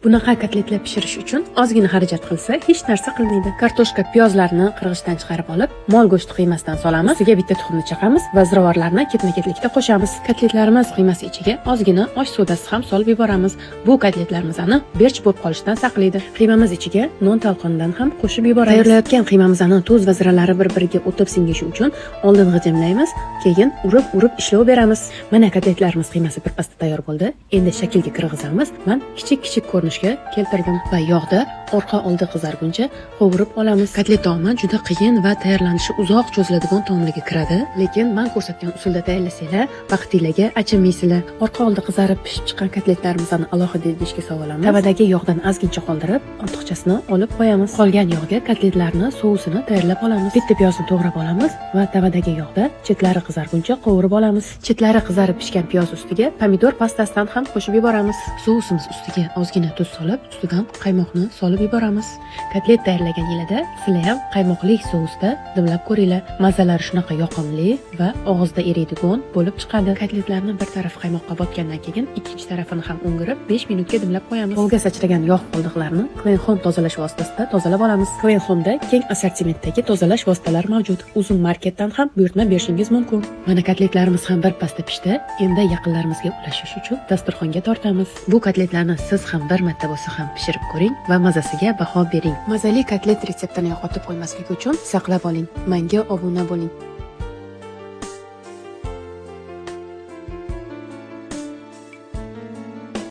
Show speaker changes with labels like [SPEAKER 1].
[SPEAKER 1] Bunaqa kotletlar pishirish uchun ozgina xarajat qilsa, hech narsa qilmaydi. Kartoshka, piyozlarni qirg'ichdan chiqarib olib, mol go'shti qiymasidan solamiz. Ustiga bitta tuxumni chaqamiz va ziravorlarni ketma-ketlikda qo'shamiz. Kotletlarimiz qiymasi ichiga ozgina osh sodasi ham solib yuboramiz. Bu kotletlarimizni berch bo'lib qolishidan saqlaydi. Qiymamiz ichiga non talqonidan ham qo'shib yuboramiz. Tayyorlayotgan qiymamizni tuz va ziralari bir-biriga o'tib singishi uchun oldin g'ijimlaymiz, keyin urib ishlov beramiz. Mana kotletlarimiz qiymasi birpasda tayyor bo'ldi. Endi shaklga kirgizamiz. Men kichik ko'rinishga keltirdim va yog'da orqa oldi qizarguncha qovurib olamiz. Kotlet taomi juda qiyin va tayyorlanishi uzoq cho'ziladigan taomlarga kiradi, lekin men ko'rsatgan usulda tayyorlasanglar, vaqtingizga achinmaysizlar. Orqa oldi qizarib pishib chiqqan kotletlarimizni alohida idishga solamiz. Tavadagi yog'dan ozgincha qoldirib, ortiqchasini olib qo'yamiz. Qolgan yog'ga kotletlarni sousini tayyorlab olamiz. Bitta piyozni to'g'rab olamiz va tavadagi yog'da chetlari qizarguncha qovurib olamiz. Chetlari qizarib pishgan piyoz ustiga pomidor pastasidan ham qo'shib yuboramiz. Sousimiz ustiga ozgina tuz solib, ustidan qaymoqni solib yuboramiz. Kotlet tayyorlagan yilida sizlar ham qaymoqli sousda dimlab ko'ringlar. Mazalari shunaqa yoqimli va og'izda eriydigan bo'lib chiqadi. Kotletlarni bir tarafi qaymoqqa botgandan keyin ikkinchi tarafini ham o'ngirib 5 minutga dimlab qo'yamiz. Polga sachragan yog' qoldiqlarini Clean Home tozalash vositasida tozalab olamiz. Clean Home'da keng assortimentdagi tozalash vositalari mavjud. Uzun marketdan ham buyurtma berishingiz mumkin. Mana kotletlarimiz ham birpasda pishdi. Endi yaqinlarimizga ulashish uchun dasturxonga tortamiz. Bu kotletlarni siz ham bir marta bo'lsa ham pishirib ko'ring va mazasiga baho bering. Mazali kotlet retseptini yo'qotib qo'ymaslik uchun saqlab oling. Menga obuna bo'ling.